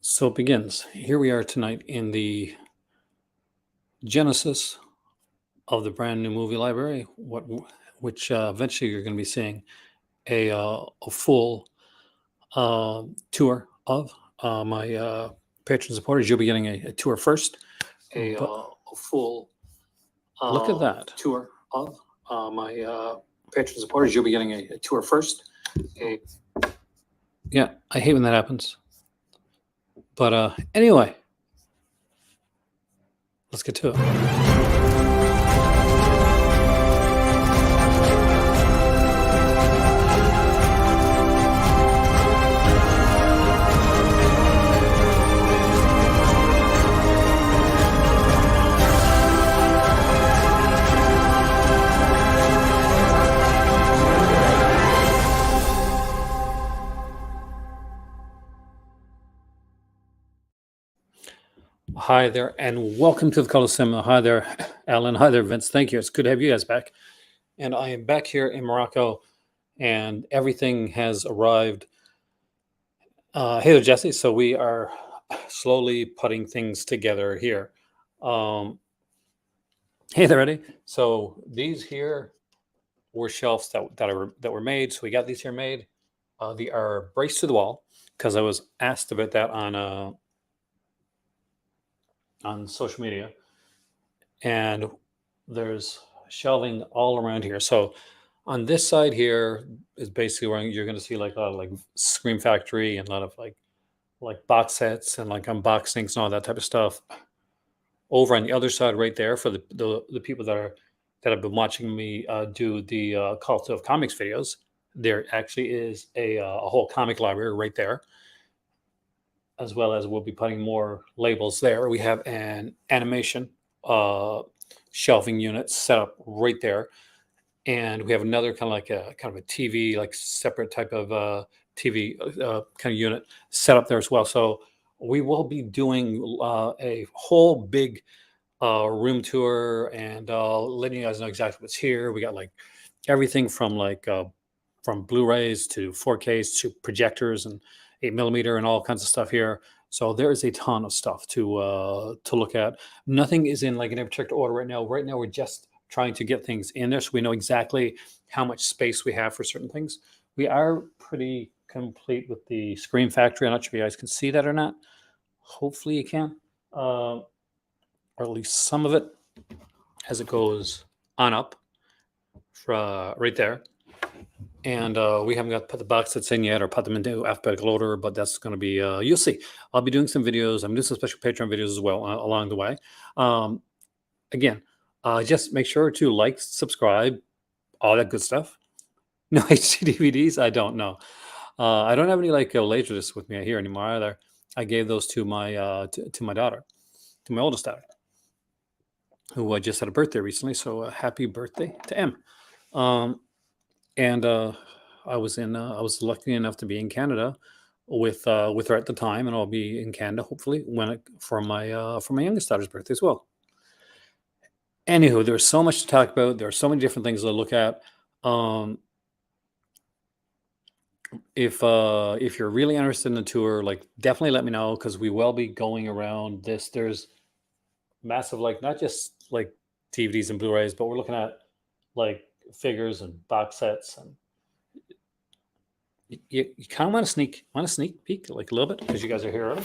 So it begins. Here we are tonight in the genesis of the brand new movie library, which eventually you're going to be seeing a full tour of. My patron supporters, you'll be getting a tour first. A full look at that tour of my patron supporters. You'll be getting a tour first. Yeah, I hate when that happens. But anyway, let's get to it. Hi there, and welcome to the Coliseum. Hi there, Alan. Hi there, Vince. Thank you. It's good to have you guys back. And I am back here in Morocco, and everything has arrived. Hey there, Jesse. So we are slowly putting things together here. Um, hey there, Eddie. So these here were shelves that were made. So we got these here made. They are braced to the wall because I was asked about that on social media, and there's shelving all around here. So on this side here is basically where you're going to see like a lot of like Scream Factory and a lot of like box sets and like unboxings and all that type of stuff. Over on the other side, right there, for the people that have been watching me do the Cult of Comics videos, there actually is a whole comic library right there, as well as we'll be putting more labels there. We have an animation shelving unit set up right there, and we have another kind of a TV, like separate type of TV kind of unit set up there as well. So we will be doing a whole big room tour and letting you guys know exactly what's here. We got like everything from Blu-rays to 4Ks to projectors and 8mm and all kinds of stuff here. So there is a ton of stuff to look at. Nothing is in like an particular order right now. Right now we're just trying to get things in there so we know exactly how much space we have for certain things. We are pretty complete with the Scream Factory. I'm not sure if you guys can see that or not. Hopefully you can, or at least some of it as it goes on up right there. And we haven't got to put the box sets in yet or put them into alphabetical order, but that's going to be, you'll see. I'll be doing some videos. I'm doing some special Patreon videos as well along the way. Again, just make sure to like, subscribe, all that good stuff. No HD DVDs? I don't know. I don't have any like Laserdiscs with me here anymore either. I gave those to my to my daughter, to my oldest daughter, who just had a birthday recently. So happy birthday to M. And I was lucky enough to be in Canada with her at the time, and I'll be in Canada hopefully for my youngest daughter's birthday as well. Anywho, there's so much to talk about. There are so many different things to look at. If you're really interested in the tour, like definitely let me know, because we will be going around this. There's massive, like, not just like DVDs and Blu-rays, but we're looking at like figures and box sets, and you kind of want to sneak peek like a little bit because you guys are here early.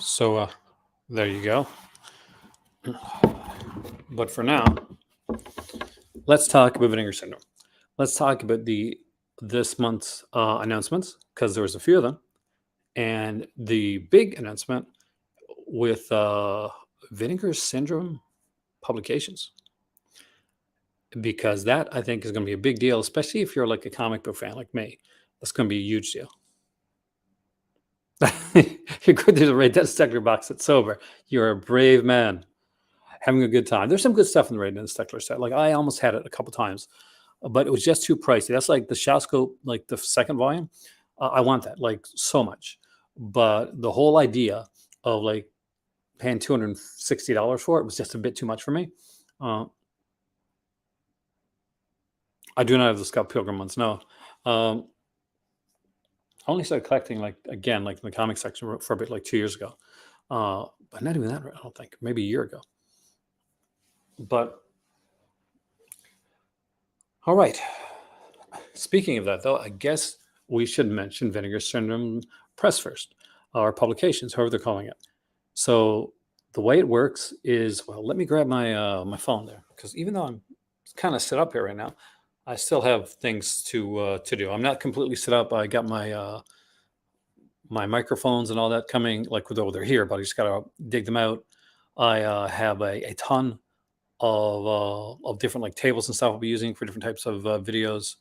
So there you go. But for now, let's talk about Vinegar Syndrome. Let's talk about this month's announcements, because there was a few of them, and the big announcement with Vinegar Syndrome publications, because that I think is going to be a big deal, especially if you're like a comic book fan like me. That's going to be a huge deal. You're going through the Ray Dennis Steckler box set sober. You're a brave man, having a good time. There's some good stuff in the Ray Dennis Steckler set. Like, I almost had it a couple times, but it was just too pricey. That's like the Shawscope, like the second volume. I want that like so much, but the whole idea of like paying $260 for it was just a bit too much for me. I do not have the Scott Pilgrim ones. No, I only started collecting like again, like in the comic section for a bit, like 2 years ago. But not even that. I don't think maybe a year ago. But all right. Speaking of that, though, I guess we should mention Vinegar Syndrome Press first, or publications, however they're calling it. So the way it works is, well, let me grab my phone there, because even though I'm kind of set up here right now, I still have things to do. I'm not completely set up. I got my microphones and all that coming, like they're here, but I just gotta dig them out. I have a ton of different like tables and stuff I'll be using for different types of videos.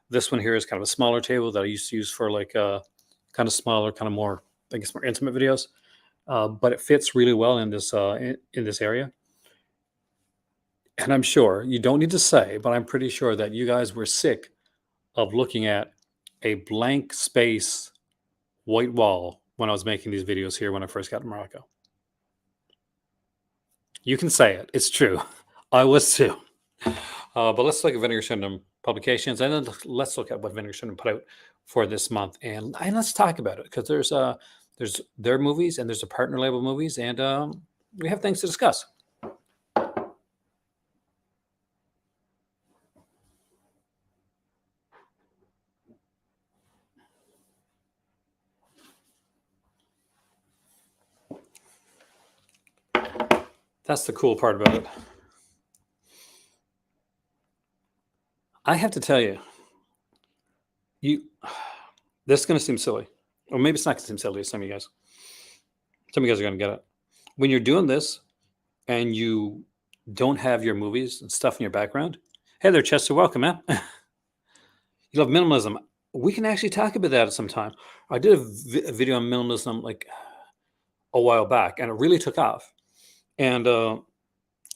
This one here is kind of a smaller table that I used to use for like kind of smaller, kind of more, I guess, more intimate videos. But it fits really well in this in this area. And I'm sure you don't need to say, but I'm pretty sure that you guys were sick of looking at a blank space white wall when I was making these videos here when I first got to Morocco. You can say it. It's true. I was too. But let's look at Vinegar Syndrome publications, and then let's look at what Vinegar Syndrome put out for this month, and let's talk about it, because there's their movies and there's a partner label movies, and we have things to discuss. That's the cool part about it. I have to tell you, you this is going to seem silly, or maybe it's not going to seem silly to some of you guys. Some of you guys are going to get it. When you're doing this and you don't have your movies and stuff in your background, hey there, Chester, welcome, man. You love minimalism. We can actually talk about that at some time. I did a video on minimalism like a while back, and it really took off. And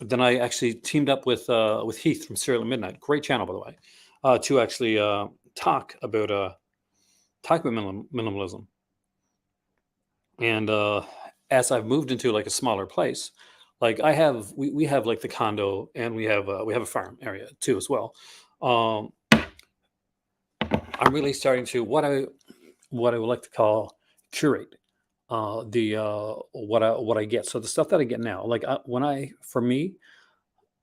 then I actually teamed up with Heath from Serial at Midnight, great channel by the way, to actually talk about minimalism. And as I've moved into like a smaller place, like we have like the condo, and we have a farm area too as well. I'm really starting to what I would like to call curate the what I get. So the stuff that I get now, like when I for me,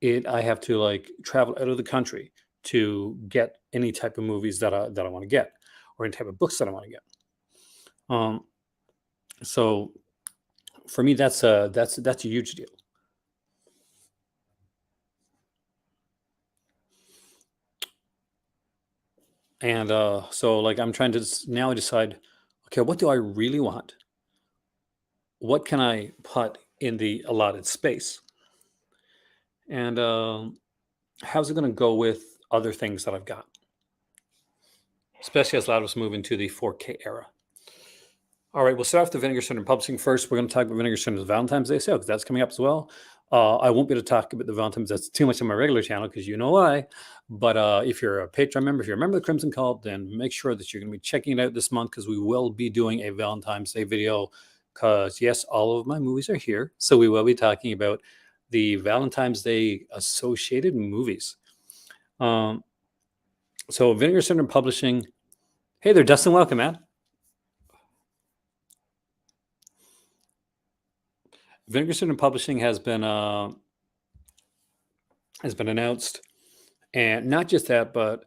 I have to like travel out of the country to get any type of movies that I want to get, or any type of books that I want to get. So for me, that's a huge deal. And so like I'm trying to now decide, okay, what do I really want? What can I put in the allotted space? And how's it going to go with other things that I've got? Especially as a lot of us move into the 4K era. All right, we'll start off the Vinegar Syndrome Publishing first. We're going to talk about Vinegar Syndrome's Valentine's Day sale, because that's coming up as well. I won't be able to talk about the Valentine's. That's too much on my regular channel, because you know why. But if you're a Patreon member, if you're a member of the Crimson Cult, then make sure that you're going to be checking it out this month, because we will be doing a Valentine's Day video. Because yes, all of my movies are here, so we will be talking about the Valentine's Day associated movies. So Vinegar Syndrome Publishing. Hey there, Dustin. Welcome, man. Vinegar Syndrome Publishing has been announced, and not just that, but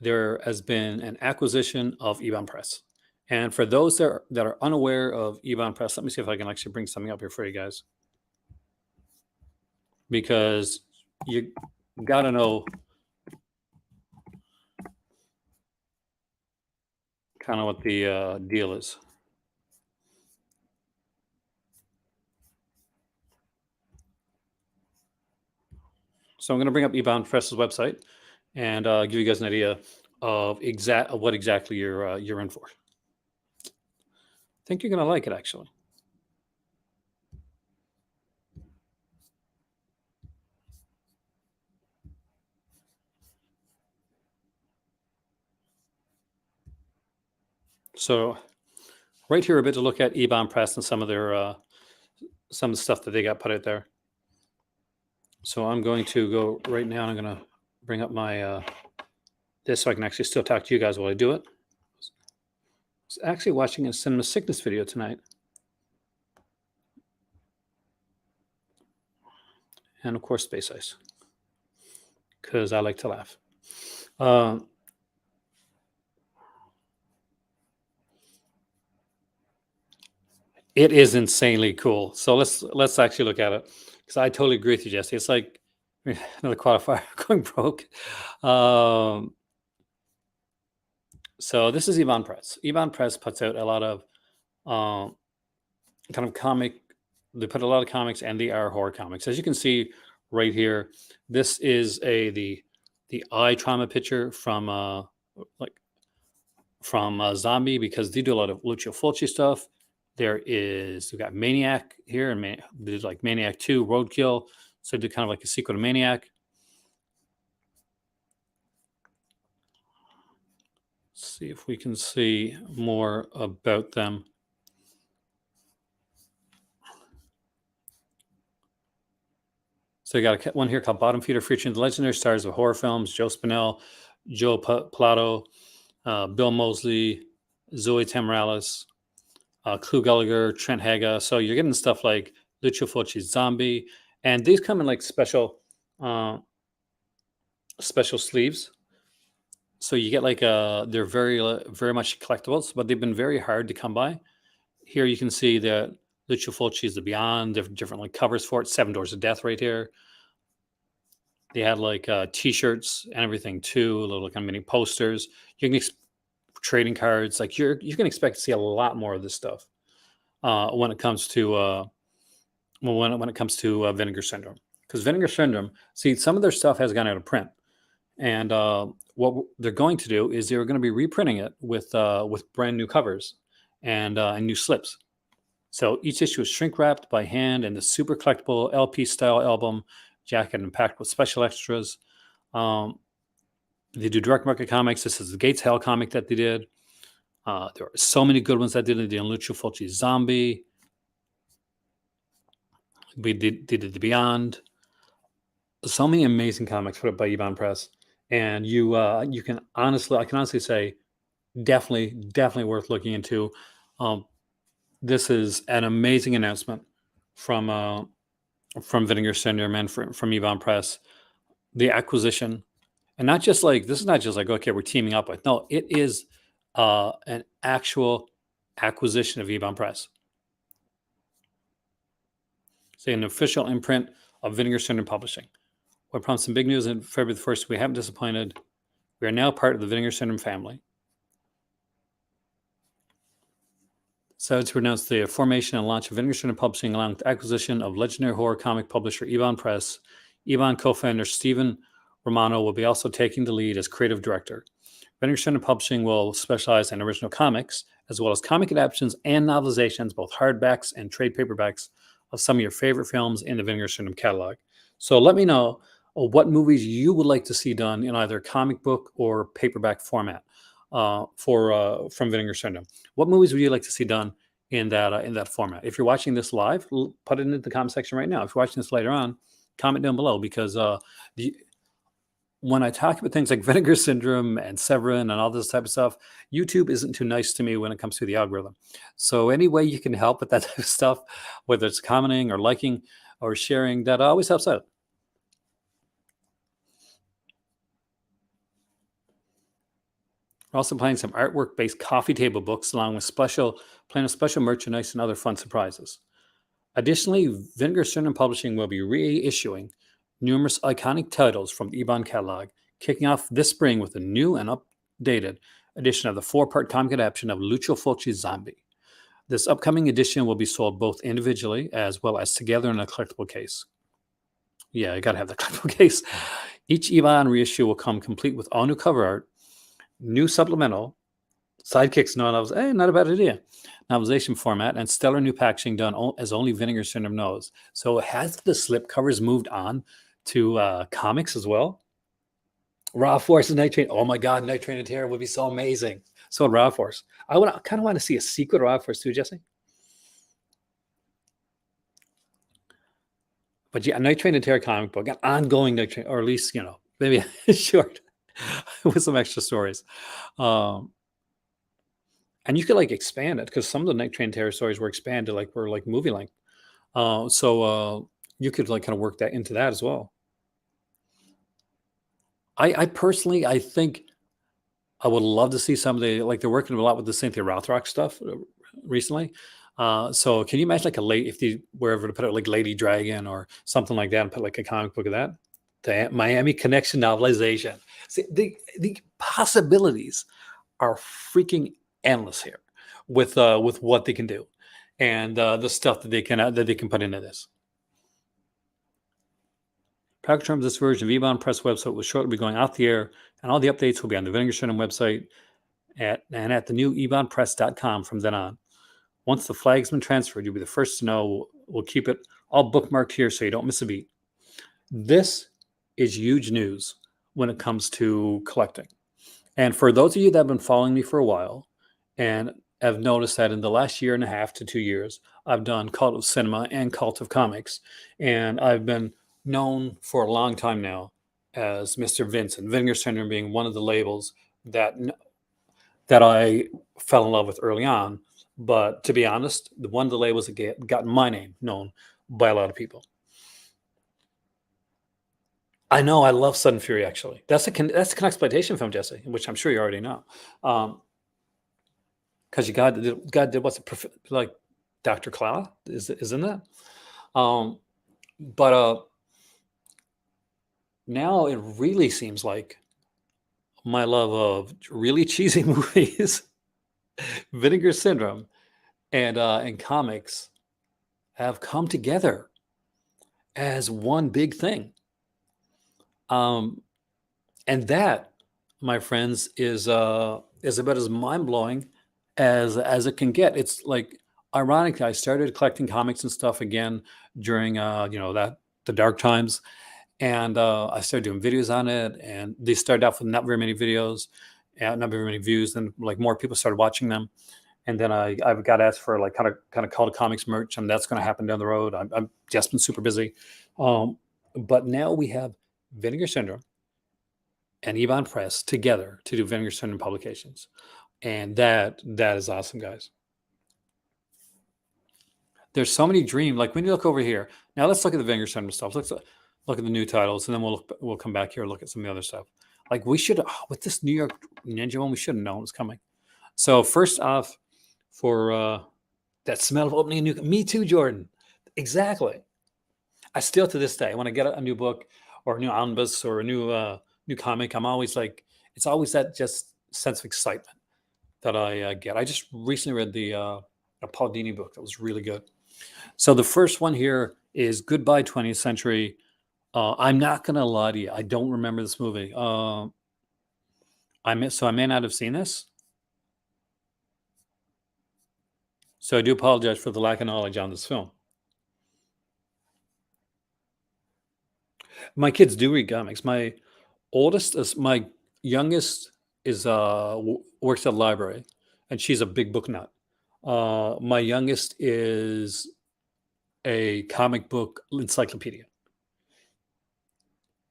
there has been an acquisition of Ebon Press. And for those that are unaware of Ebon Press, let me see if I can actually bring something up here for you guys, because you got to know kind of what the deal is. So I'm going to bring up Ebon Press's website and give you guys an idea of what exactly you're in for. I think you're going to like it, actually. So right here, a bit to look at Ebon Press and some of their some of the stuff that they got put out there. So I'm going to go right now, and I'm going to bring up my this so I can actually still talk to you guys while I do it. I was actually watching a cinema sickness video tonight. And of course, Space Ice, because I like to laugh. It is insanely cool. So let's actually look at it, because I totally agree with you, Jesse. It's like another qualifier going broke. So this is Ebon Press. Ebon Press puts out a lot of um, kind of comic. They put a lot of comics, and they are horror comics. As you can see right here, this is the eye trauma picture from like from Zombie, because they do a lot of Lucio Fulci stuff. We've got Maniac here, and there's like Maniac 2, Roadkill. So they do kind of like a sequel to Maniac. Let's see if we can see more about them. So you got one here called Bottom Feeder, featuring the legendary stars of horror films: Joe Spinell, Joe Plato, Bill Moseley, Zoe Tamorales, Clu Gallagher, Trent Haga. So you're getting stuff like Lucio Fulci's Zombie, and these come in like special sleeves. So you get like they're very much collectibles, but they've been very hard to come by. Here you can see that Lucio Fulci's The Beyond, different like covers for it. Seven Doors of Death right here. They had like T-shirts and everything too, little kind of mini posters. You can trading cards. Like you can expect to see a lot more of this stuff when it comes to when it comes to Vinegar Syndrome, because Vinegar Syndrome, see, some of their stuff has gone out of print, and what they're going to do is they're going to be reprinting it with brand new covers and new slips. So each issue is shrink wrapped by hand in the super collectible LP style album jacket and packed with special extras. They do direct market comics. This is the Gates Hell comic that they did. There are so many good ones that they did. They did Lucio Fulci's Zombie. They did The Beyond. So many amazing comics put up by Ebon Press, and I can honestly say, definitely worth looking into. This is an amazing announcement from Vinegar Syndrome and from Ebon Press. The acquisition, and not just like this is not just like, okay, we're teaming up with. No, it is an actual acquisition of Ebon Press. Say an official imprint of Vinegar Syndrome Publishing. What promised some big news on February the 1st, we haven't disappointed. We are now part of the Vinegar Syndrome family. So to announce the formation and launch of Vinegar Syndrome Publishing, along with the acquisition of legendary horror comic publisher Ebon Press, Ebon co-founder Stephen Romano will be also taking the lead as creative director. Vinegar Syndrome Publishing will specialize in original comics, as well as comic adaptations and novelizations, both hardbacks and trade paperbacks, of some of your favorite films in the Vinegar Syndrome catalog. So let me know what movies you would like to see done in either comic book or paperback format from Vinegar Syndrome. What movies would you like to see done in that format? If you're watching this live, put it into the comment section right now. If you're watching this later on, comment down below, because when I talk about things like Vinegar Syndrome and Severin and all this type of stuff, YouTube isn't too nice to me when it comes to the algorithm. So any way you can help with that type of stuff, whether it's commenting or liking or sharing, that always helps out. We're also planning some artwork-based coffee table books, along with special merchandise and other fun surprises. Additionally, Vinegar Syndrome Publishing will be reissuing numerous iconic titles from the Ebon catalog, kicking off this spring with a new and updated edition of the 4-part comic adaptation of Lucio Fulci's Zombie. This upcoming edition will be sold both individually as well as together in a collectible case. Yeah, you gotta have the collectible case. Each Ebon reissue will come complete with all new cover art, new supplemental, sidekicks, not a bad idea, novelization format, and stellar new packaging done as only Vinegar Syndrome knows. So has the slip covers moved on to comics as well? Raw Force and Night Train. Oh my God, Night Train and Terror would be so amazing. So Raw Force. I kind of want to see a sequel to Raw Force too, Jesse. But yeah, Night Train and Terror comic book, an ongoing Night Train, or at least, maybe a short. with some extra stories. Um, and you could like expand it because some of the Night Train Terror stories were expanded, like were like movie length. So you could like kind of work that into that as well. I personally, I think I would love to see some of the like they're working a lot with the Cynthia Rothrock stuff recently. So can you imagine like a late if you were ever to put out like Lady Dragon or something like that and put like a comic book of that? The Miami Connection novelization. See, the possibilities are freaking endless here with what they can do and the stuff that they can put into this. Package terms, this version of Ebon Press website will shortly be going off the air, and all the updates will be on the Vinegar Syndrome website at the new ebonpress.com from then on. Once the flag's been transferred, you'll be the first to know. We'll keep it all bookmarked here so you don't miss a beat. This is huge news when it comes to collecting. And for those of you that have been following me for a while and have noticed that in the last year and a half to 2 years, I've done Cult of Cinema and Cult of Comics. And I've been known for a long time now as Mr. Vincent, Vinegar Syndrome being one of the labels that I fell in love with early on. But to be honest, one of the labels that got my name known by a lot of people. I know I love Sudden Fury. Actually, that's a exploitation film, Jesse, which I'm sure you already know. Because God did what's it like Dr. Clow isn't that? But now it really seems like my love of really cheesy movies, Vinegar Syndrome, and comics have come together as one big thing. And that, my friends, is about as mind blowing as it can get. It's like ironically, I started collecting comics and stuff again during the dark times, and I started doing videos on it. And they started off with not very many videos, and not very many views. Then like more people started watching them, and then I've got asked for like kind of Call to Comics merch, and that's going to happen down the road. I'm just been super busy, but now we have Vinegar Syndrome and Ebon Press together to do Vinegar Syndrome publications, and that is awesome, guys. There's so many dreams. Like when you look over here, now let's look at the Vinegar Syndrome stuff. Let's look at the new titles, and then we'll come back here and look at some of the other stuff. Like we should with this New York Ninja one, we should have known it was coming. So first off, for that smell of opening a new, me too, Jordan. Exactly. I still to this day, when I get a new book or a new omnibus or a new comic, I'm always like, it's always that just sense of excitement that I get. I just recently read the a Paul Dini book that was really good. So the first one here is Goodbye 20th Century. I'm not gonna lie to you, I don't remember this movie. I may not have seen this. So I do apologize for the lack of knowledge on this film. My kids do read comics. My youngest is works at a library, and she's a big book nut. My youngest is a comic book encyclopedia,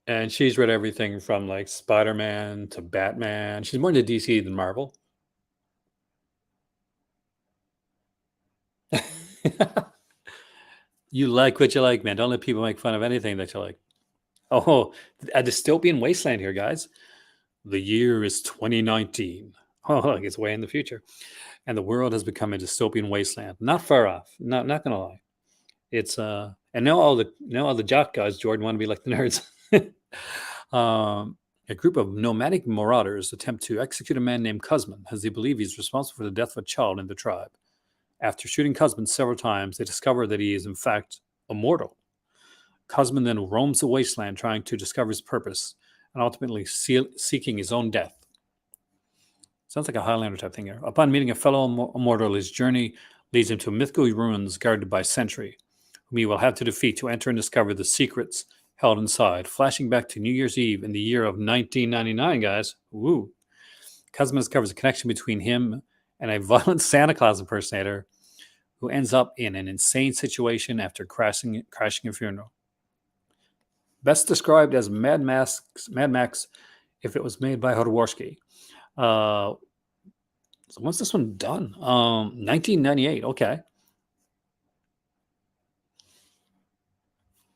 and she's read everything from like Spider-Man to Batman. She's more into DC than Marvel. You like what you like, man. Don't let people make fun of anything that you like. Oh, a dystopian wasteland here, guys. The year is 2019. Oh, it's way in the future. And the world has become a dystopian wasteland. Not far off. Not gonna lie. It's and now all the jock guys, Jordan, want to be like the nerds. A group of nomadic marauders attempt to execute a man named Cusman as they believe he's responsible for the death of a child in the tribe. After shooting Cusman several times, they discover that he is in fact immortal. Cosman then roams the wasteland trying to discover his purpose and ultimately seeking his own death. Sounds like a Highlander type thing here. Upon meeting a fellow immortal, his journey leads him to mythical ruins guarded by Sentry, whom he will have to defeat to enter and discover the secrets held inside. Flashing back to New Year's Eve in the year of 1999, guys. Woo. Cosman discovers a connection between him and a violent Santa Claus impersonator who ends up in an insane situation after crashing a funeral. Best described as Mad Max if it was made by Hodorowski. So when's this one done? 1998. Okay.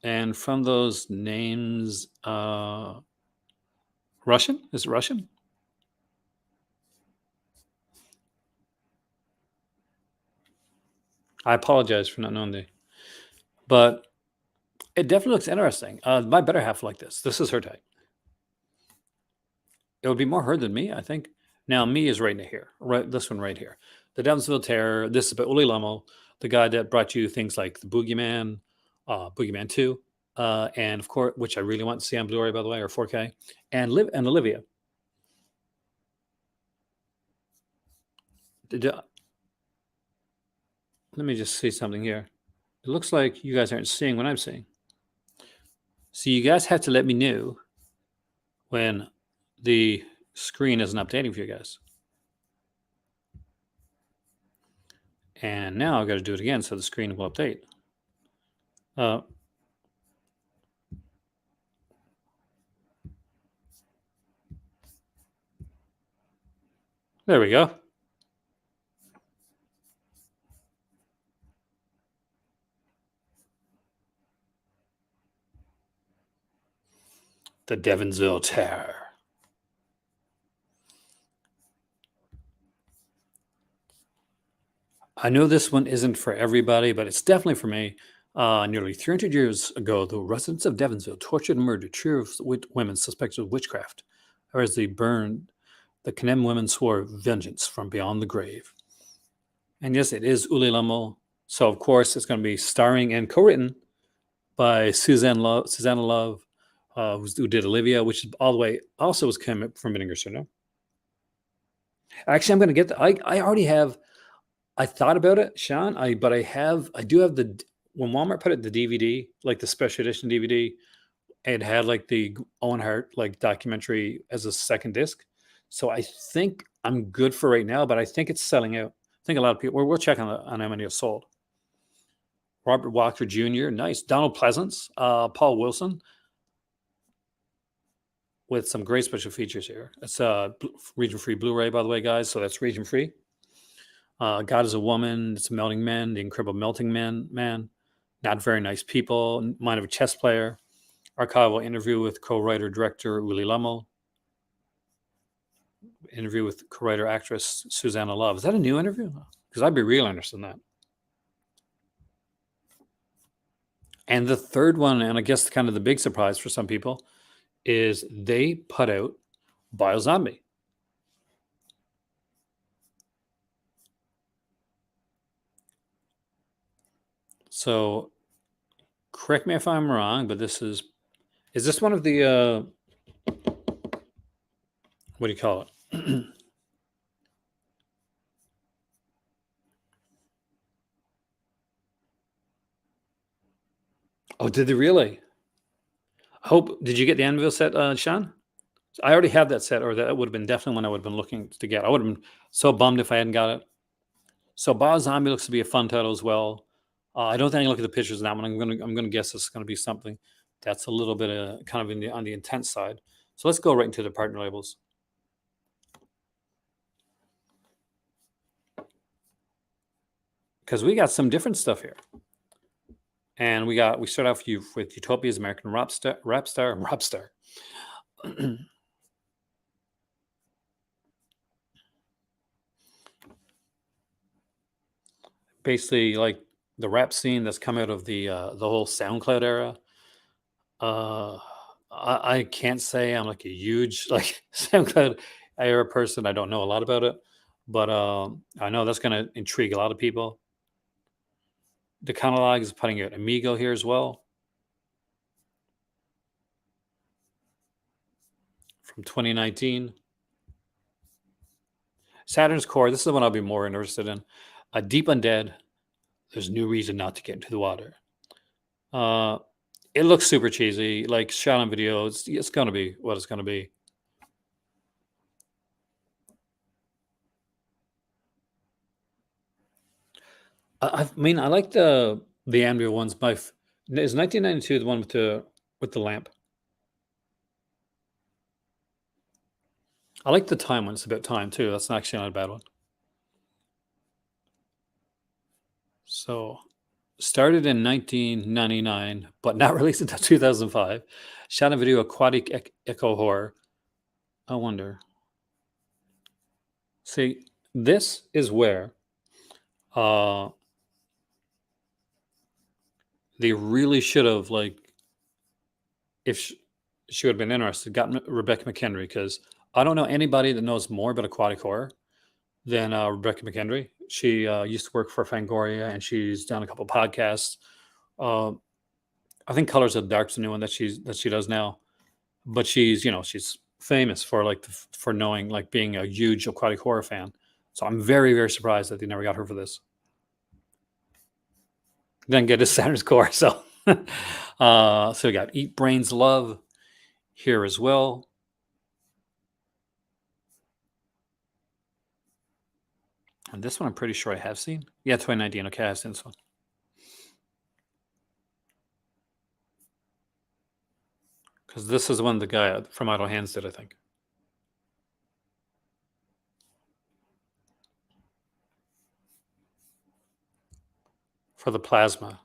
And from those names, Russian? Is it Russian? I apologize for not knowing but it definitely looks interesting. My better half like this. This is her type. It would be more her than me, I think. Now, me is right here, right? This one right here. The Downsville Terror. This is by Uli Lomo, the guy that brought you things like the Boogeyman, Boogeyman 2, and of course, which I really want to see on Blu-ray, by the way, or 4K, and Olivia. Let me just see something here. It looks like you guys aren't seeing what I'm seeing. So you guys have to let me know when the screen isn't updating for you guys. And now I've got to do it again so the screen will update. There we go. The Devonsville Terror. I know this one isn't for everybody, but it's definitely for me. Nearly 300 years ago, the residents of Devonsville tortured and murdered two women suspected of witchcraft. As they burned, the condemned women swore vengeance from beyond the grave. And yes, it is Uli Lomo. So, of course, it's going to be starring and co-written by Susanna Love, who did Olivia, which all the way also was coming from Vinegar Syndrome. Actually, I'm going to get I already have. I thought about it, Sean. But I do have the when Walmart put it the DVD, like the special edition DVD, it had like the Owen Hart like documentary as a second disc. So I think I'm good for right now, but I think it's selling out. I think a lot of people. We'll check on how many are sold. Robert Walker Jr. Nice. Donald Pleasance, Paul Wilson, with some great special features here. It's region free Blu-ray, by the way, guys. So that's region free. God is a Woman, It's Melting Men, The Incredible Melting Man, Not Very Nice People, Mind of a Chess Player, archival interview with co-writer director Uli Lomo, interview with co-writer actress Susanna Love. Is that a new interview? Because I'd be real interested in that. And the third one, and I guess kind of the big surprise for some people, is they put out Biozombie. So, correct me if I'm wrong, but is this one of the, what do you call it? Oh, did they really? Did you get the Anvil set, Sean? I already have that set, or that would have been definitely one I would have been looking to get. I would have been so bummed if I hadn't got it. So Biozombie looks to be a fun title as well. I don't think I can look at the pictures of that one. I'm gonna guess it's gonna be something that's a little bit kind of on the intense side. So let's go right into the partner labels. Because we got some different stuff here. And we start off with Utopia's American Rap Star. Basically, like the rap scene that's come out of the whole SoundCloud era. I can't say I'm like a huge like SoundCloud era person. I don't know a lot about it, but I know that's going to intrigue a lot of people. The catalog is putting out Amigo here as well from 2019. Saturn's Core. This is the one I'll be more interested in. Deep Undead. There's no reason not to get into the water. It looks super cheesy, like shot on video. It's going to be what it's going to be. I mean, I like the Anvil ones. Is 1992 the one with the lamp? I like the time one. It's about time too. That's actually not a bad one. So started in 1999, but not released until 2005. Shot and video aquatic echo horror. I wonder. See, this is where uh they really should have, like, if she would have been interested, gotten Rebecca McHenry, because I don't know anybody that knows more about aquatic horror than Rebecca McHenry. She used to work for Fangoria, and she's done a couple podcasts. Uh, I think Colors of the Dark's the new one that she does now. But she's famous for, like, for knowing, like, being a huge aquatic horror fan. So I'm very, very surprised that they never got her for this. Then get a Saturn's Core. So so we got Eat Brains Love here as well. And this one I'm pretty sure I have seen. Yeah, 2019. Okay, I've seen this one. Because this is one the guy from Idle Hands did, I think. For the plasma.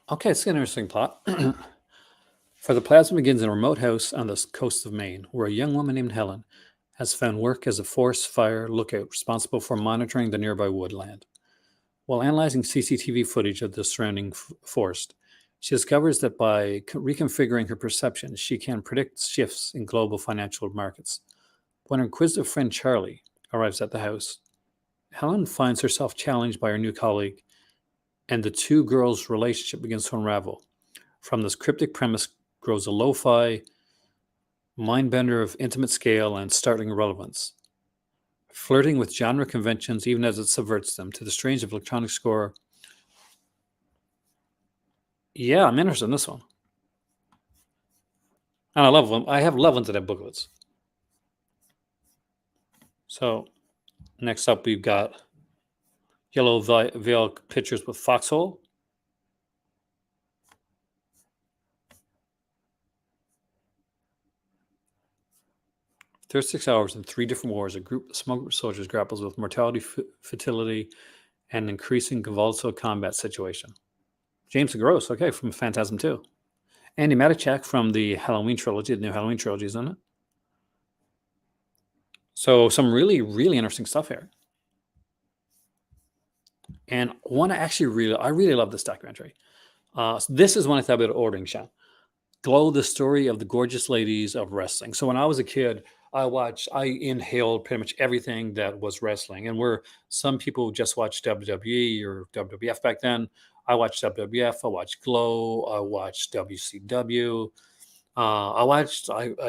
Okay, it's an interesting plot. For the plasma begins in a remote house on the coast of Maine, where a young woman named Helen has found work as a forest fire lookout responsible for monitoring the nearby woodland. While analyzing CCTV footage of the surrounding forest, she discovers that by reconfiguring her perception, she can predict shifts in global financial markets. When her inquisitive friend Charlie arrives at the house, Helen finds herself challenged by her new colleague, and the two girls' relationship begins to unravel. From this cryptic premise grows a lo-fi mind-bender of intimate scale and startling relevance, flirting with genre conventions even as it subverts them, to the strange of electronic score. Yeah, I'm interested in this one. And I love them. I have loved ones that have booklets. So next up, we've got Yellow Veil Pictures with Foxhole. 36 hours in 3 different wars, a group of smuggler soldiers grapples with mortality, fertility, and increasing convulsive combat situation. James Gross, okay, from Phantasm 2. Andy Matichak from the Halloween trilogy, the new Halloween trilogy, isn't it? So some really, really interesting stuff here. And one I really love this documentary. This is one I thought about ordering, Sean. Glow, the story of the gorgeous ladies of wrestling. So when I was a kid, I inhaled pretty much everything that was wrestling. And where some people just watched WWE or WWF back then, I watched WWF, I watched Glow, I watched WCW. I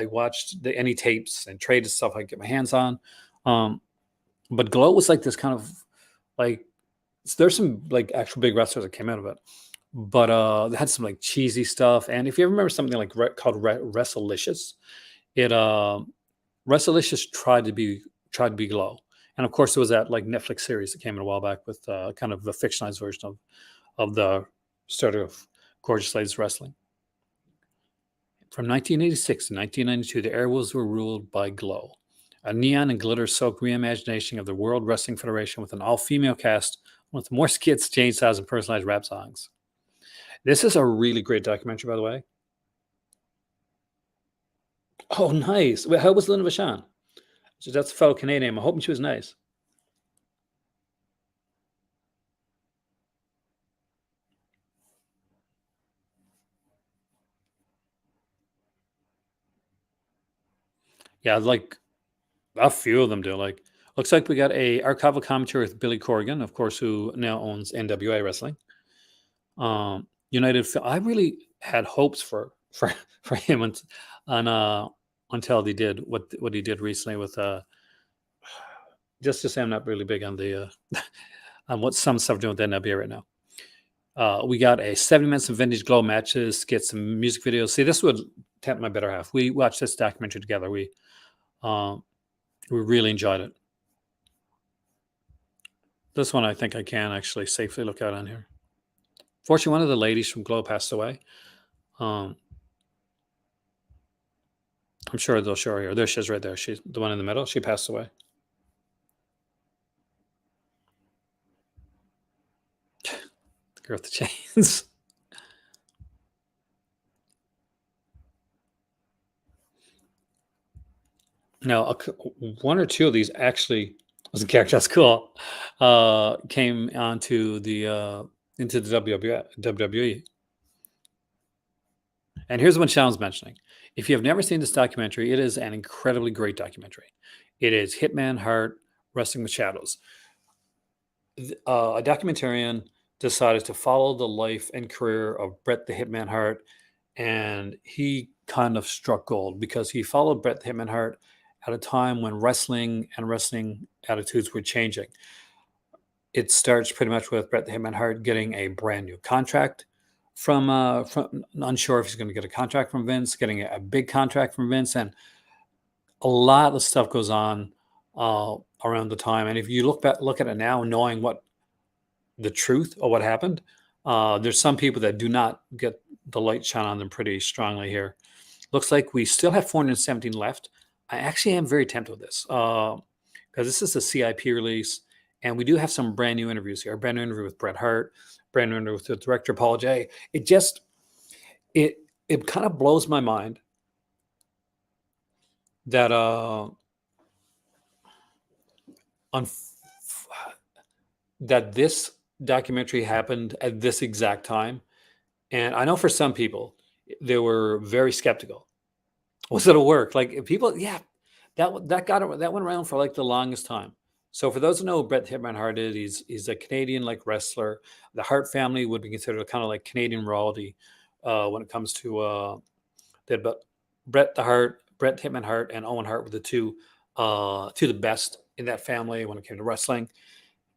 watched any tapes and traded stuff I could get my hands on. But Glow was like this kind of, like, there's some, like, actual big wrestlers that came out of it, but they had some, like, cheesy stuff. And if you ever remember something like called Wrestlelicious, it Wrestlelicious tried to be Glow. And of course there was that, like, Netflix series that came in a while back with kind of a fictionalized version of the start of Gorgeous Ladies Wrestling. From 1986 to 1992, the airwaves were ruled by Glow, a neon and glitter-soaked reimagination of the World Wrestling Federation with an all-female cast with more skits, chainsaws, and personalized rap songs. This is a really great documentary, by the way. Oh, nice. Wait, how was Linda Vachon? So that's a fellow Canadian. I'm hoping she was nice. Yeah, like a few of them do. Like, looks like we got a archival commentary with Billy Corgan, of course, who now owns NWA Wrestling. United. I really had hopes for him until he did what he did recently with just to say I'm not really big on the on what some stuff doing with the NWA right now. We got a 70 minutes of vintage Glow matches, skits, some music videos. See, this would tempt my better half. We watched this documentary together. We really enjoyed it. This one I think I can actually safely look out on here. Fortunately, one of the ladies from Glow passed away. Um, I'm sure they'll show her here. There she is right there. She's the one in the middle. She passed away. The girl with the chains. Now, one or two of these actually was a character. That's cool. Came onto the into the WWE. And here's what Sean's mentioning. If you have never seen this documentary, it is an incredibly great documentary. It is Hitman Hart Wrestling with Shadows. A documentarian decided to follow the life and career of Bret the Hitman Hart, and he kind of struck gold because he followed Bret the Hitman Hart at a time when wrestling and wrestling attitudes were changing. It starts pretty much with Bret the Hitman Hart getting a brand new contract from unsure if he's going to get a contract from Vince, getting a big contract from Vince, and a lot of stuff goes on around the time. And if you look at it now, knowing what the truth of what happened, there's some people that do not get the light shine on them pretty strongly here. Looks like we still have 417 left. I actually am very tempted with this because this is a CIP release, and we do have some brand new interviews here. A brand new interview with Bret Hart, brand new interview with the director Paul J. It just it kind of blows my mind that that this documentary happened at this exact time. And I know for some people, they were very skeptical. Was it a work? Like people, yeah, that went around for like the longest time. So for those who know who Bret Hitman Hart is, he's a Canadian like wrestler. The Hart family would be considered kind of like Canadian royalty when it comes to but Bret Hitman Hart, and Owen Hart were the two the best in that family when it came to wrestling.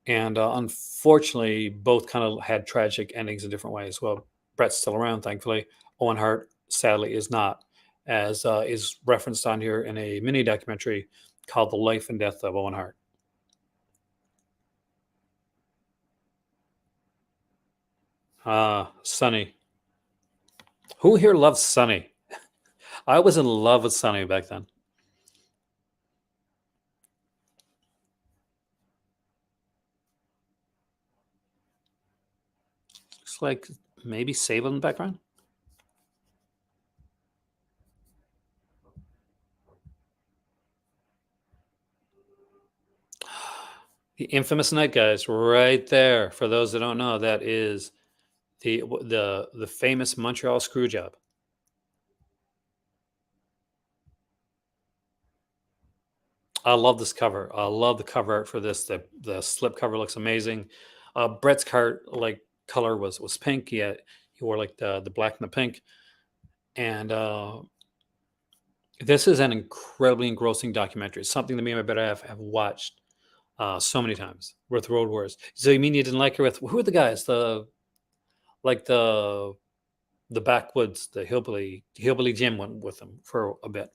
And unfortunately, both kind of had tragic endings in different ways. Well, Bret's still around, thankfully. Owen Hart, sadly, is not, as is referenced on here in a mini documentary called The Life and Death of Owen Hart. Sonny. Who here loves Sonny? I was in love with Sonny back then. Looks like maybe Sable in the background. The infamous night guys, right there. For those that don't know, that is the famous Montreal screw job. I love this cover. I love the cover art for this. The slip cover looks amazing. Bret's cart like color was pink. He wore like the black and the pink. And this is an incredibly engrossing documentary. It's something that me and my better half have watched so many times with Road Wars. So you mean you didn't like her with who are the guys? The backwoods, the hillbilly Jim went with them for a bit.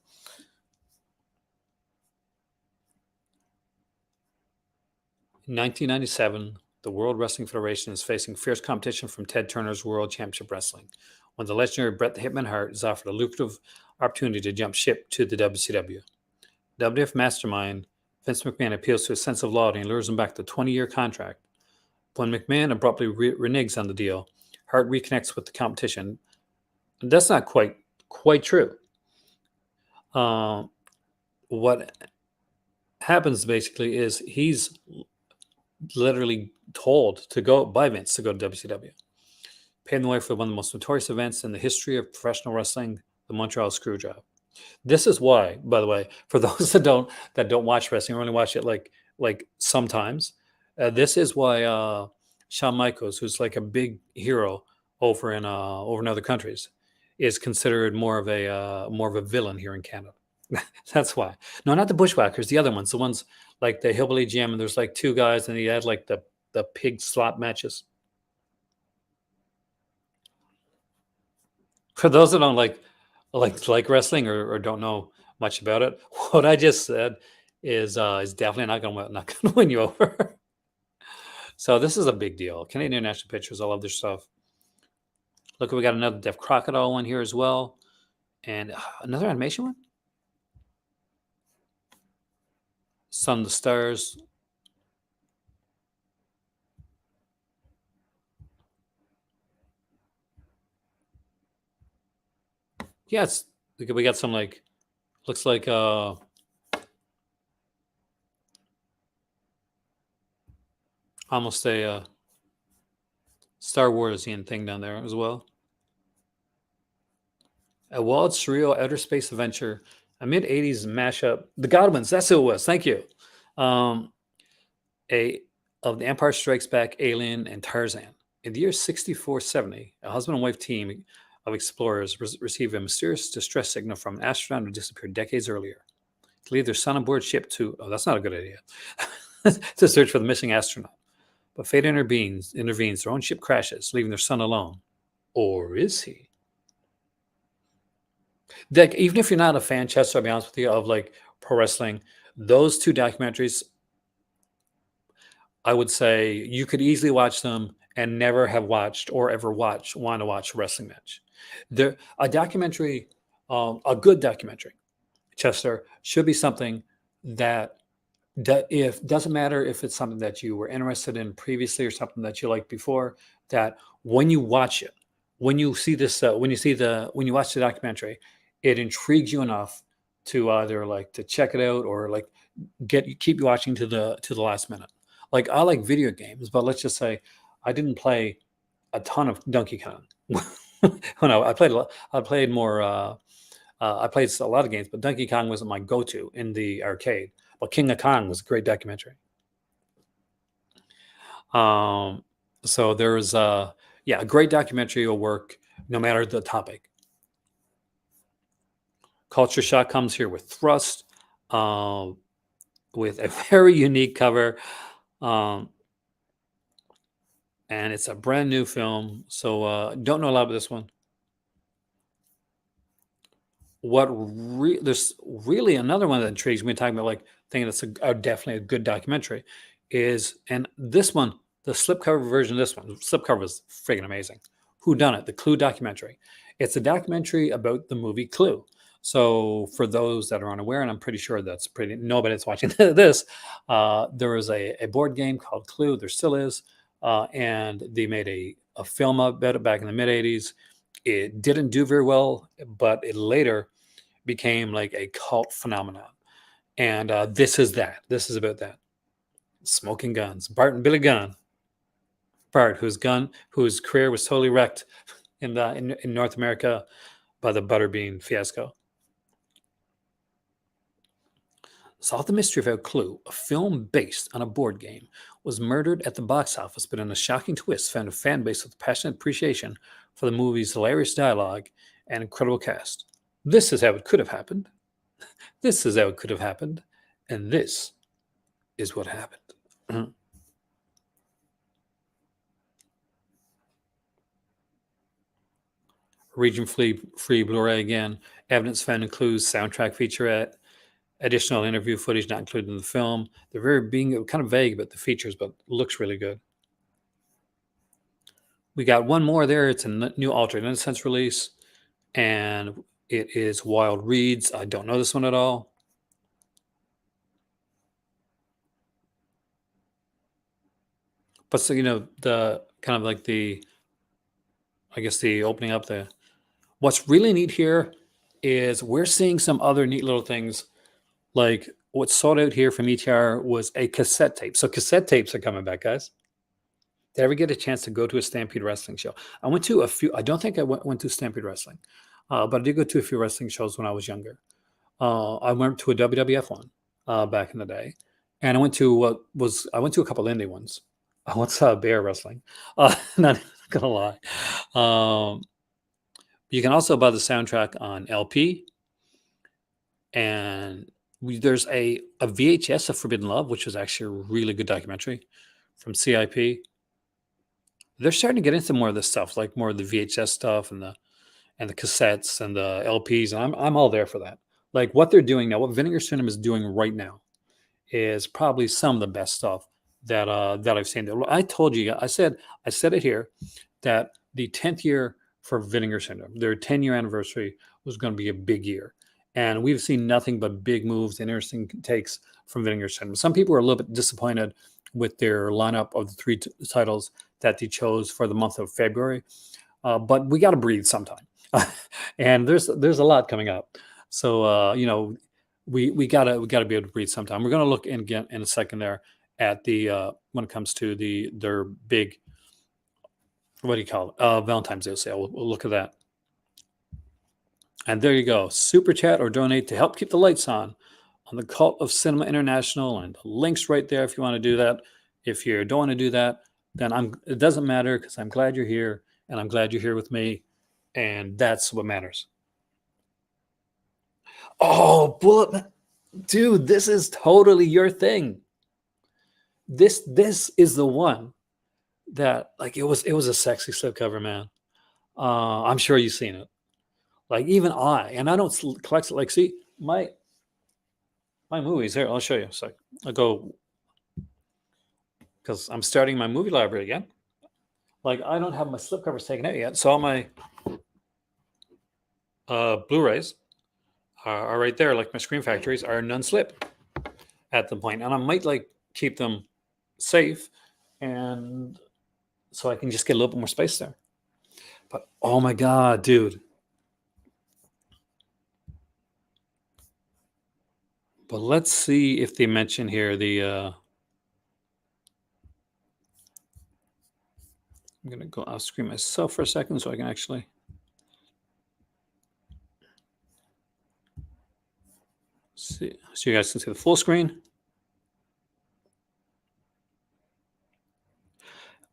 In 1997, the World Wrestling Federation is facing fierce competition from Ted Turner's World Championship Wrestling, when the legendary Bret the Hitman Hart is offered a lucrative opportunity to jump ship to the WCW. WWF mastermind Vince McMahon appeals to his sense of loyalty and lures him back to a 20-year contract. When McMahon abruptly reneges on the deal, Hart reconnects with the competition. And that's not quite true. What happens basically is he's literally told to go by Vince to go to WCW, paving the way for one of the most notorious events in the history of professional wrestling, the Montreal Screwjob. This is why, by the way, for those that don't watch wrestling or only watch it like sometimes, this is why Shawn Michaels, who's like a big hero over in other countries, is considered more of a villain here in Canada. That's why. No, not the Bushwhackers. The other ones, the ones like the Hillbilly Jim, and there's like two guys, and he had like the pig slot matches. For those that don't like wrestling or don't know much about it, what I just said is definitely not gonna win you over. So this is a big deal. Canadian National Pictures, I love their stuff. Look, we got another Deaf Crocodile one here as well, and another animation one. Sun of the Stars. Yeah, it's we got some like looks like almost a Star Warsian thing down there as well. A wild, surreal outer space adventure, a mid '80s mashup. The Godwins, that's who it was. Thank you. Um, a of the Empire Strikes Back, Alien, and Tarzan. In the year 6470, a husband and wife team of explorers receive a mysterious distress signal from an astronaut who disappeared decades earlier. To leave their son aboard ship to, oh, that's not a good idea, to search for the missing astronaut. But fate intervenes, their own ship crashes, leaving their son alone. Or is he? Like, even if you're not a fan, Chester, I'll be honest with you, of like pro wrestling, those two documentaries, I would say you could easily watch them and never have watched or ever want to watch a wrestling match. A documentary, a good documentary, Chester, should be something that if doesn't matter if it's something that you were interested in previously or something that you liked before, that when you watch it, when you see this, when you watch the documentary, it intrigues you enough to either like to check it out or like keep you watching to the last minute. Like I like video games, but let's just say I didn't play a ton of Donkey Kong. Oh, no, I played more. I played a lot of games, but Donkey Kong wasn't my go-to in the arcade. But King of Kong was a great documentary. Um, so there's yeah, a great documentary will work no matter the topic. Culture Shock comes here with Thrust, um, with a very unique cover, um, and it's a brand new film. So don't know a lot about this one. There's really another one that intrigues me. Talking about like thinking that's definitely a good documentary is, and this one, the slipcover version of this one, slipcover is friggin' amazing. Who Done It? The Clue documentary. It's a documentary about the movie Clue. So for those that are unaware, and I'm pretty sure that's pretty nobody's watching this, there was a board game called Clue. There still is, and they made a film about it back in the mid '80s. It didn't do very well, but it later became like a cult phenomenon. And this is that. This is about that. Smoking guns. Bart and Billy Gunn. Bart, whose career was totally wrecked in North America by the butterbean fiasco. Solve the mystery of how Clue, a film based on a board game, was murdered at the box office, but in a shocking twist, found a fan base with passionate appreciation for the movie's hilarious dialogue and incredible cast. This is how it could have happened. This is how it could have happened. And this is what happened. Region free Blu-ray again. Evidence found in Clues soundtrack featurette. Additional interview footage not included in the film. They're very being kind of vague about the features, but looks really good. We got one more there. It's a new alternate innocence release, and it is Wild Reads. I don't know this one at all. But so the kind of like I guess the opening up there. What's really neat here is we're seeing some other neat little things. Like what's sold out here from ETR was a cassette tape. So cassette tapes are coming back, guys. Did I ever get a chance to go to a Stampede Wrestling show? I went to a few. I don't think I went to Stampede Wrestling, but I did go to a few wrestling shows when I was younger. I went to a WWF one back in the day, and I went to a couple indie ones. I went to Bear Wrestling. Not gonna lie. You can also buy the soundtrack on LP, and there's a VHS of Forbidden Love, which was actually a really good documentary from CIP. They're starting to get into more of this stuff, like more of the VHS stuff and the cassettes and the LPs, and I'm all there for that. Like what they're doing now, what Vinegar Cinema is doing right now, is probably some of the best stuff that I've seen. I told you, I said it here that the 10th year for Vinegar Syndrome, their 10-year anniversary was going to be a big year, and we've seen nothing but big moves and interesting takes from Vinegar Syndrome. Some people are a little bit disappointed with their lineup of the three titles that they chose for the month of February, but we got to breathe sometime, and there's a lot coming up. So we gotta be able to breathe sometime. We're gonna look in again in a second there at the when it comes to their big, what do you call it, Valentine's Day sale. We'll look at that. And there you go. Super chat or donate to help keep the lights on the Cult of Cinema International, and the links right there if you want to do that. If you don't want to do that, then it doesn't matter, because I'm glad you're here, and I'm glad you're here with me, and that's what matters. Oh, Bullet, dude, this is totally your thing. This is the one that, like, it was a sexy slipcover, man. I'm sure you've seen it. Like, even I don't collect it. Like, see my movies here. I'll show you. So I'll go, because I'm starting my movie library again. Like, I don't have my slipcovers taken out yet, so all my Blu-rays are right there. Like, my Screen Factories are non-slip at the point, and I might like keep them safe, and so I can just get a little bit more space there. But oh my god, dude. But let's see if they mention here the I'm gonna go off screen myself for a second so I can actually see, so you guys can see the full screen.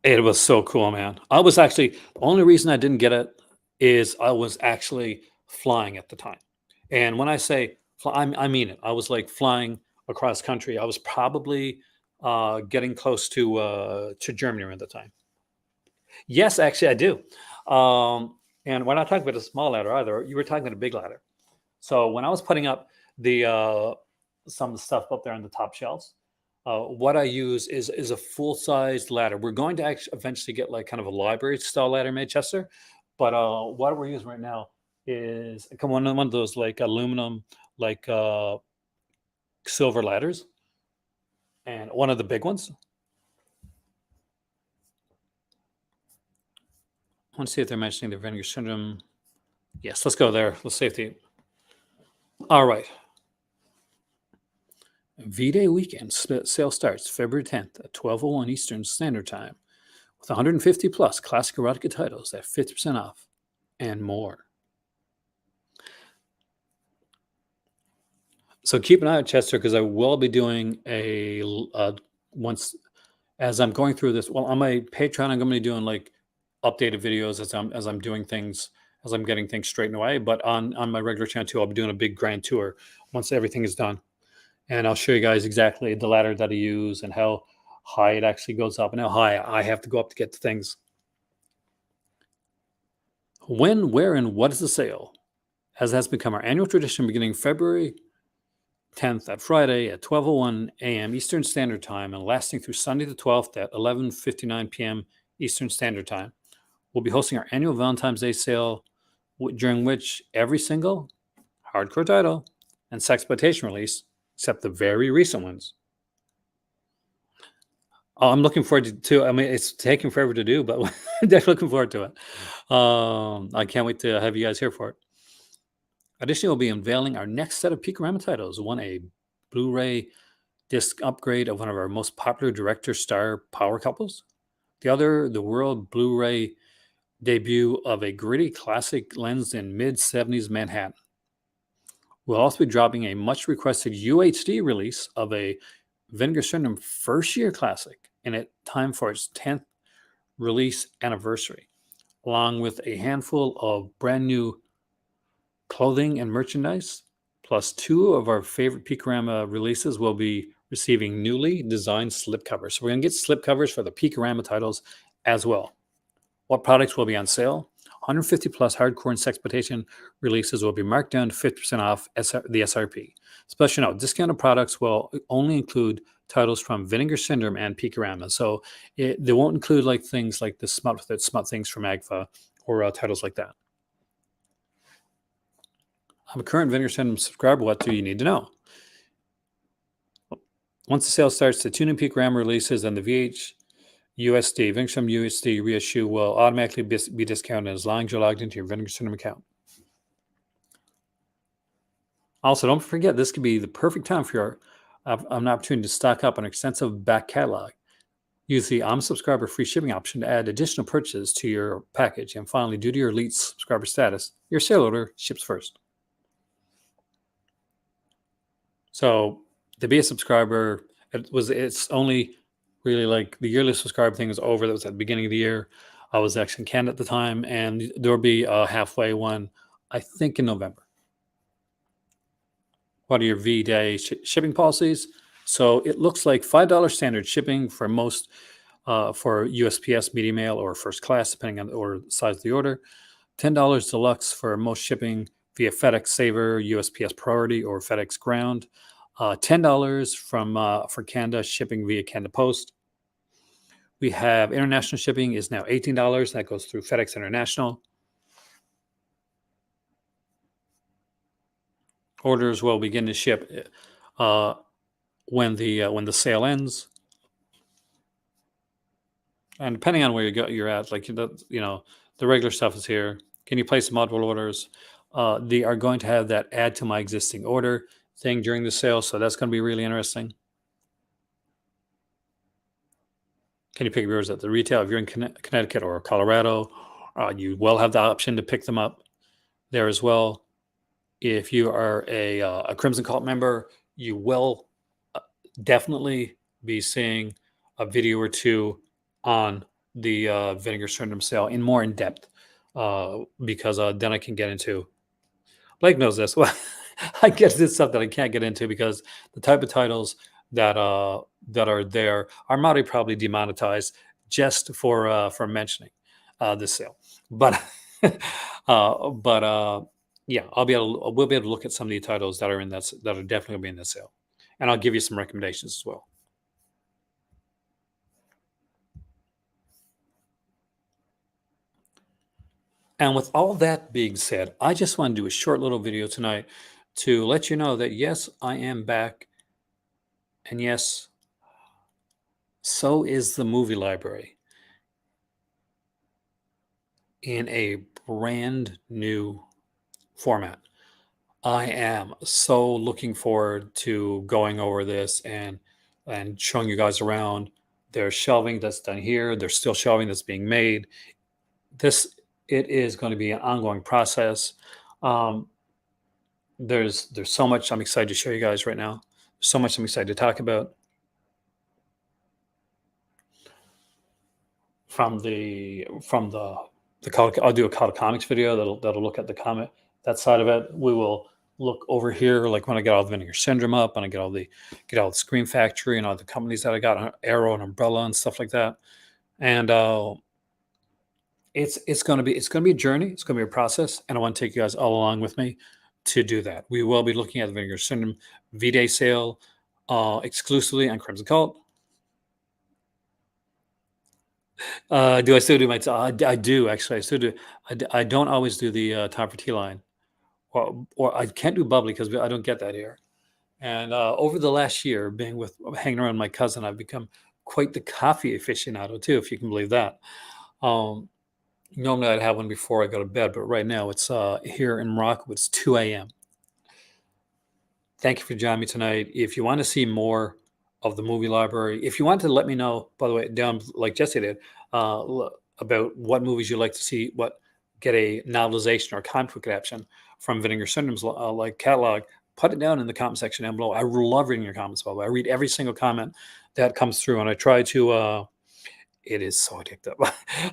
It was so cool, man. I was actually, the only reason I didn't get it is I was actually flying at the time. And when I say I mean it. I was like flying across country. I was probably getting close to Germany around the time. Yes, actually, I do. And we're not talking about a small ladder either. You were talking about a big ladder. So when I was putting up the some of the stuff up there on the top shelves, what I use is a full sized ladder. We're going to actually eventually get like kind of a library style ladder made, Chester. But what we're using right now is one of those like aluminum, like silver ladders, and one of the big ones. I want to see if they're mentioning the Vinegar Syndrome. Yes, let's go there. Let's see if they. All right. V-Day weekend sale starts February 10th at 12:01 Eastern Standard Time with 150 plus classic erotica titles at 50% off and more. So keep an eye out, Chester, because I will be doing a once as I'm going through this. Well, on my Patreon, I'm going to be doing like updated videos as I'm doing things, as I'm getting things straightened away. But on my regular channel too, I'll be doing a big grand tour once everything is done, and I'll show you guys exactly the ladder that I use and how high it actually goes up and how high I have to go up to get to things. When, where, and what is the sale? As has become our annual tradition, beginning February 10th at Friday at 12:01 a.m. Eastern Standard Time and lasting through Sunday the 12th at 11:59 p.m. Eastern Standard Time. We'll be hosting our annual Valentine's Day sale, during which every single hardcore title and sexploitation release, except the very recent ones. Oh, I'm looking forward to. I mean, it's taking forever to do, but I'm definitely looking forward to it. I can't wait to have you guys here for it. Additionally, we'll be unveiling our next set of Peakorama titles. One, a Blu-ray disc upgrade of one of our most popular director star power couples. The other, the world Blu-ray debut of a gritty classic lens in mid-70s Manhattan. We'll also be dropping a much-requested UHD release of a Vinegar Syndrome first-year classic in time for its 10th release anniversary, along with a handful of brand new clothing and merchandise, plus two of our favorite Peakorama releases will be receiving newly designed slipcovers. So we're going to get slipcovers for the Peakorama titles as well. What products will be on sale? 150 plus hardcore and sexploitation releases will be marked down to 50% off the SRP. Special note, discounted products will only include titles from Vinegar Syndrome and Peakorama. So they won't include like things like the smut things from Agfa or titles like that. I'm a current Vinegar Syndrome subscriber. What do you need to know? Once the sale starts, the Tune and Peakorama releases and the Vinegar Syndrome USD reissue will automatically be discounted as long as you're logged into your Vinegar Syndrome account. Also, don't forget, this could be the perfect time for an opportunity to stock up on an extensive back catalog. Use the I'm a subscriber free shipping option to add additional purchases to your package. And finally, due to your elite subscriber status, your sale order ships first. So to be a subscriber, it's only really like the yearly subscriber thing is over. That was at the beginning of the year. I was actually in Canada at the time, and there'll be a halfway one, I think, in November. What are your V-Day shipping policies? So it looks like $5 standard shipping for most for USPS, medium mail, or first class, depending on the order, size of the order. $10 deluxe for most shipping via FedEx Saver, USPS Priority, or FedEx Ground. $10 for Canada shipping via Canada Post. We have international shipping is now $18. That goes through FedEx International. Orders will begin to ship when the sale ends, and depending on where you're at, like the regular stuff is here. Can you place multiple orders? They are going to have that add to my existing order thing during the sale, so that's going to be really interesting. Can you pick up yours at the retail? If you're in Connecticut or Colorado, you will have the option to pick them up there as well. If you are a Crimson Cult member, you will definitely be seeing a video or two on the Vinegar Syndrome sale in more in depth because then I can get into. Blake knows this. Well, I get this stuff that I can't get into because the type of titles that are there are already probably demonetized just for mentioning this sale. But yeah, we'll be able to look at some of the titles that are that are definitely going to be in that sale, and I'll give you some recommendations as well. And with all that being said, I just want to do a short little video tonight to let you know that yes, I am back, and yes, so is the movie library in a brand new format. I am so looking forward to going over this and showing you guys around. There's shelving that's done here. There's still shelving that's being made. It is going to be an ongoing process. There's so much I'm excited to show you guys right now. So much I'm excited to talk about. From the I'll do a Cult of Comics video that'll look at the comic that side of it. We will look over here, like when I get all the Vinegar Syndrome up, and I get all the Scream Factory and all the companies that I got, Arrow and Umbrella and stuff like that. And it's gonna be a journey. It's gonna be a process, and I want to take you guys all along with me to do that. We will be looking at the Vinegar Syndrome V-Day sale exclusively on Crimson Cult. Do I still do my? I do actually. I still do. I don't always do the top for tea line, or I can't do bubbly because I don't get that here. And over the last year, hanging around my cousin, I've become quite the coffee aficionado too, if you can believe that. Normally I'd have one before I go to bed, but right now it's here in Morocco. It's 2 a.m. Thank you for joining me tonight. If you want to see more of the movie library, if you want to let me know, by the way, down like Jesse did, about what movies you'd like to see, get a novelization or comic book adaptation from Vinegar Syndrome's like catalog, put it down in the comment section down below. I love reading your comments, by the way. I read every single comment that comes through, and I try to. It is so addictive.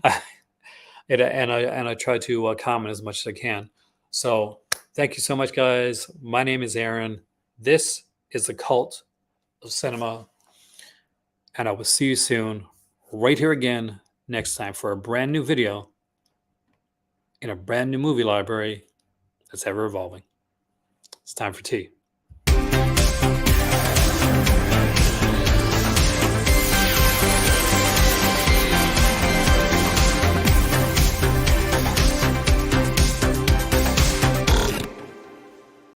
I try to comment as much as I can. So thank you so much, guys. My name is Aaron. This is the Cult of Cinema, and I will see you soon, right here again next time for a brand new video in a brand new movie library that's ever evolving. It's time for tea.